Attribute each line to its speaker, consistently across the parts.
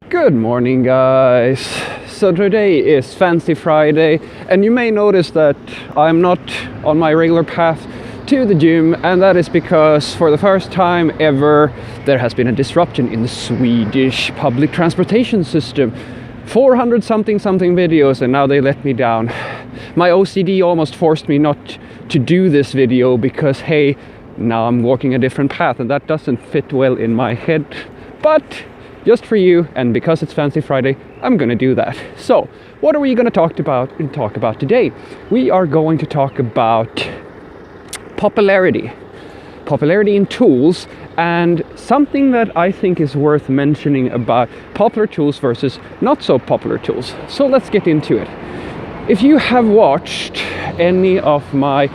Speaker 1: Good morning, guys. So today is Fancy Friday, and you may notice that I'm not on my regular path to the gym, and that is because for the first time ever there has been a disruption in the Swedish public transportation system. 400 something videos, and now they let me down. My OCD almost forced me not to do this video because, hey, now I'm walking a different path, and that doesn't fit well in my head. But just for you, and because it's Fancy Friday, I'm gonna do that. So, what are we gonna talk about today? We are going to talk about popularity in tools, and something that I think is worth mentioning about popular tools versus not so popular tools. So let's get into it. If you have watched any of my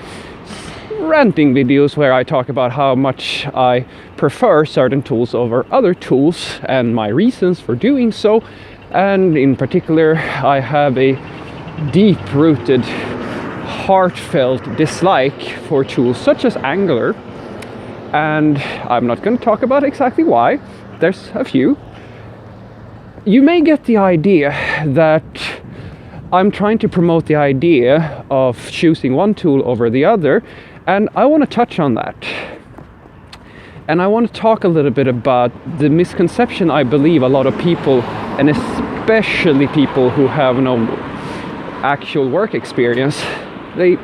Speaker 1: ranting videos where I talk about how much I prefer certain tools over other tools and my reasons for doing so, and in particular I have a deep-rooted, heartfelt dislike for tools such as Angular, and I'm not going to talk about exactly why. There's a few. You may get the idea that I'm trying to promote the idea of choosing one tool over the other, and I want to touch on that. And I want to talk a little bit about the misconception I believe a lot of people, and especially people who have no actual work experience, they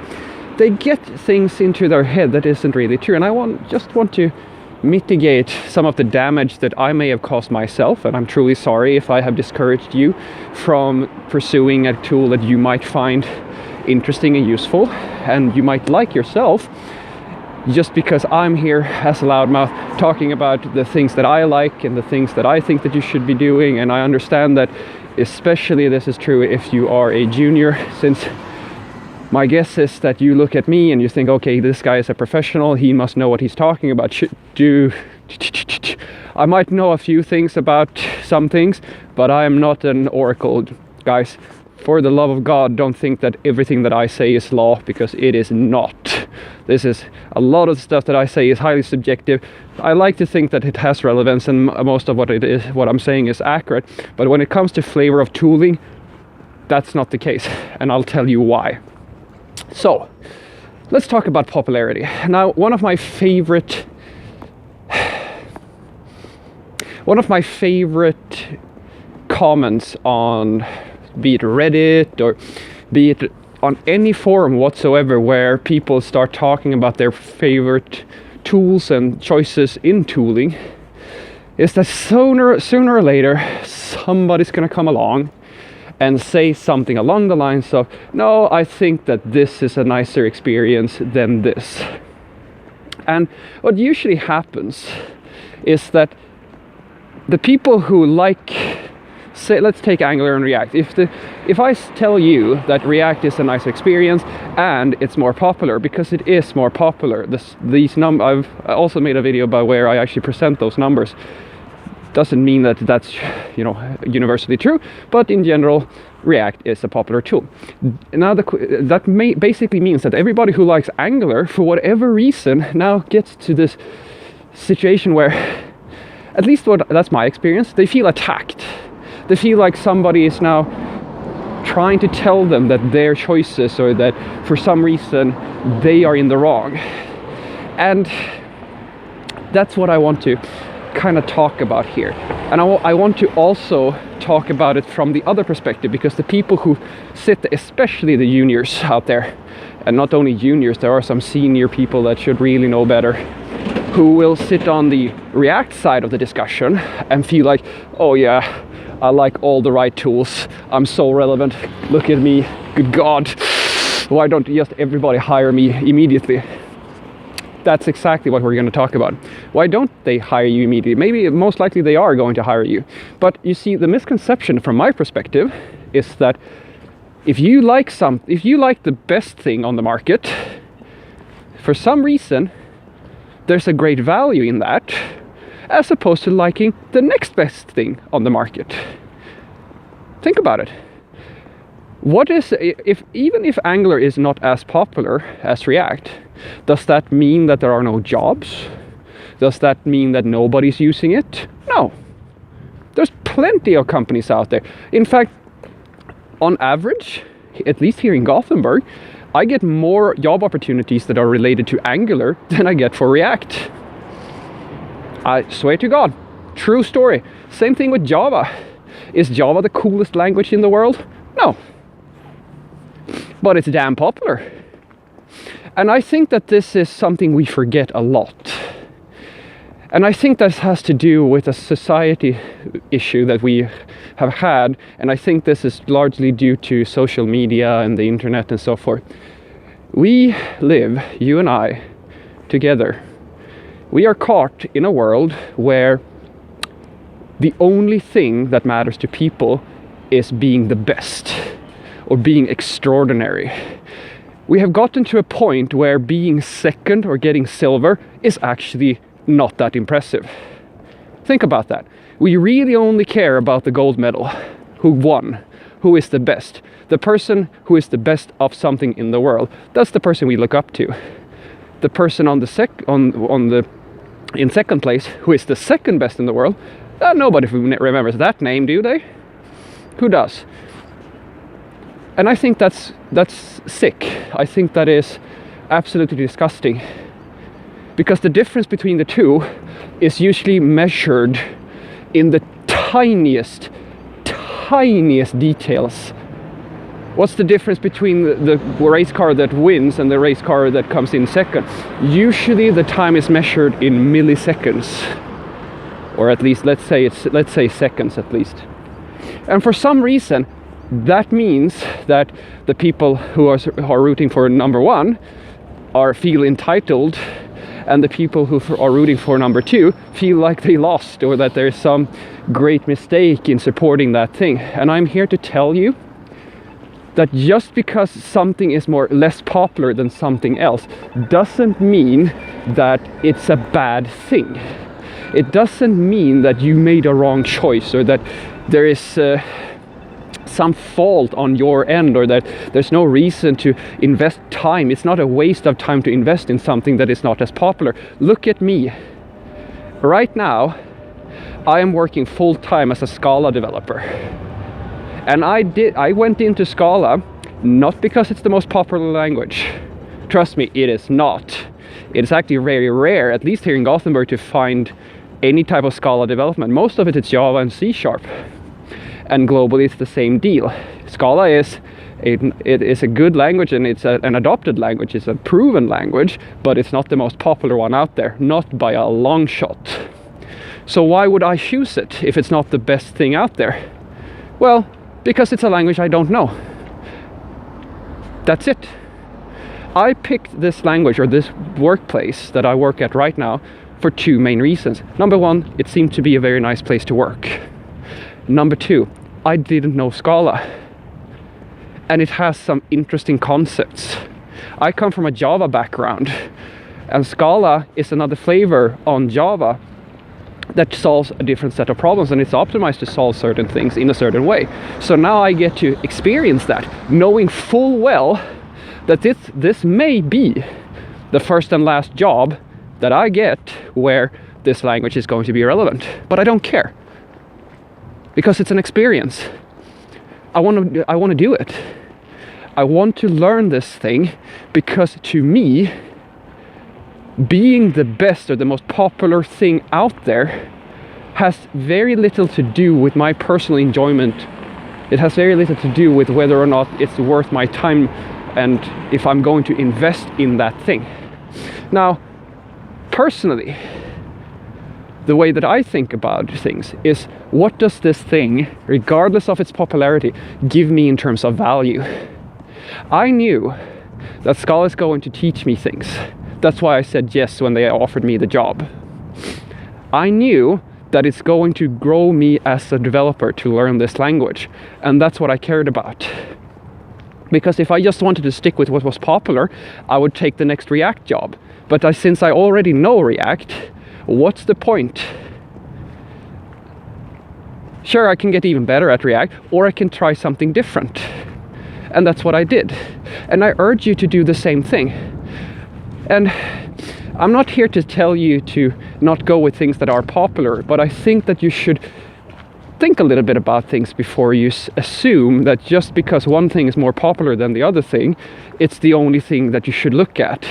Speaker 1: get things into their head that isn't really true. And I just want to mitigate some of the damage that I may have caused myself, and I'm truly sorry if I have discouraged you from pursuing a tool that you might find interesting and useful and you might like yourself, just because I'm here as a loudmouth talking about the things that I like and the things that I think that you should be doing. And I understand that especially this is true if you are a junior, since my guess is that you look at me and you think, okay, this guy is a professional, he must know what he's talking about. I might know a few things about some things, but I am not an oracle, guys. For the love of God, don't think that everything that I say is law, because it is not. This is a lot of stuff that I say is highly subjective. I like to think that it has relevance, and most of what I'm saying is accurate. But when it comes to flavor of tooling, that's not the case, and I'll tell you why. So, let's talk about popularity. Now, one of my favorite comments on, be it Reddit or be it on any forum whatsoever where people start talking about their favorite tools and choices in tooling, is that sooner or later somebody's gonna come along and say something along the lines of, no, I think that this is a nicer experience than this. And what usually happens is that the people who like, say, let's take Angular and React. If I tell you that React is a nice experience and it's more popular, because it is more popular, I've also made a video about where I actually present those numbers. Doesn't mean that that's universally true, but in general, React is a popular tool. Now that basically means that everybody who likes Angular, for whatever reason, now gets to this situation where, at least that's my experience, they feel attacked. They feel like somebody is now trying to tell them that their choices, or that for some reason they are in the wrong. And that's what I want to kind of talk about here. And I want to also talk about it from the other perspective, because the people who sit, especially the juniors out there, and not only juniors, there are some senior people that should really know better, who will sit on the React side of the discussion and feel like, oh yeah, I like all the right tools, I'm so relevant, look at me, good God, why don't just everybody hire me immediately? That's exactly what we're going to talk about. Why don't they hire you immediately? Maybe, most likely they are going to hire you. But you see, the misconception from my perspective is that if you like the best thing on the market, for some reason, there's a great value in that, as opposed to liking the next best thing on the market. Think about it. Even if Angular is not as popular as React, does that mean that there are no jobs? Does that mean that nobody's using it? No. There's plenty of companies out there. In fact, on average, at least here in Gothenburg, I get more job opportunities that are related to Angular than I get for React. I swear to God, true story. Same thing with Java. Is Java the coolest language in the world? No. But it's damn popular. And I think that this is something we forget a lot. And I think that has to do with a society issue that we have had, and I think this is largely due to social media and the internet and so forth. We live, you and I, together. We are caught in a world where the only thing that matters to people is being the best or being extraordinary. We have gotten to a point where being second or getting silver is actually not that impressive. Think about that. We really only care about the gold medal. Who won? Who is the best? The person who is the best of something in the world. That's the person we look up to. The person in second place, who is the second best in the world, nobody remembers that name, do they? Who does? And I think that's sick. I think that is absolutely disgusting. Because the difference between the two is usually measured in the tiniest details. What's the difference between the race car that wins and the race car that comes in second? Usually the time is measured in milliseconds. Or at least, let's say seconds at least. And for some reason, that means that the people who are rooting for number one feel entitled, and the people who are rooting for number two feel like they lost, or that there's some great mistake in supporting that thing. And I'm here to tell you that just because something is less popular than something else doesn't mean that it's a bad thing. It doesn't mean that you made a wrong choice, or that there is some fault on your end, or that there's no reason to invest time. It's not a waste of time to invest in something that is not as popular. Look at me. Right now, I am working full-time as a Scala developer. And I went into Scala not because it's the most popular language. Trust me, it is not. It is actually very rare, at least here in Gothenburg, to find any type of Scala development. Most of it is Java and C#. And globally it's the same deal. Scala is a good language, and it's an adopted language. It's a proven language, but it's not the most popular one out there, not by a long shot. So why would I choose it if it's not the best thing out there? Well, because it's a language I don't know. That's it. I picked this language, or this workplace that I work at right now, for two main reasons. Number one, it seemed to be a very nice place to work. Number two, I didn't know Scala. And it has some interesting concepts. I come from a Java background, and Scala is another flavor on Java that solves a different set of problems, and it's optimized to solve certain things in a certain way. So now I get to experience that, knowing full well that this may be the first and last job that I get where this language is going to be relevant. But I don't care, because it's an experience. I want to do it. I want to learn this thing because, to me, being the best or the most popular thing out there has very little to do with my personal enjoyment. It has very little to do with whether or not it's worth my time and if I'm going to invest in that thing. Now, personally, the way that I think about things is, what does this thing, regardless of its popularity, give me in terms of value? I knew that Scala is going to teach me things. That's why I said yes when they offered me the job. I knew that it's going to grow me as a developer to learn this language, and that's what I cared about. Because if I just wanted to stick with what was popular, I would take the next React job. But since I already know React, what's the point? Sure, I can get even better at React, or I can try something different. And that's what I did. And I urge you to do the same thing. And I'm not here to tell you to not go with things that are popular, but I think that you should think a little bit about things before you assume that just because one thing is more popular than the other thing, it's the only thing that you should look at.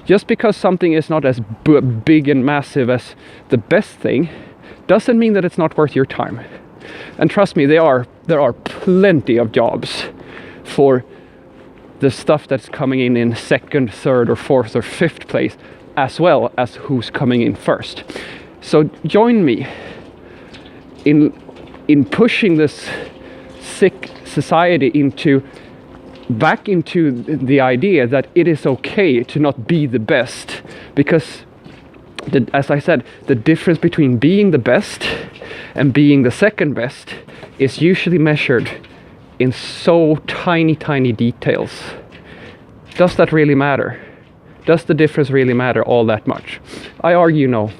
Speaker 1: Just because something is not as big and massive as the best thing doesn't mean that it's not worth your time. And trust me, there are plenty of jobs for the stuff that's coming in second, third or fourth or fifth place, as well as who's coming in first. So join me in pushing this sick society back into the idea that it is okay to not be the best, because as I said, the difference between being the best and being the second best is usually measured in so tiny details. Does that really matter? Does the difference really matter all that much? I argue no.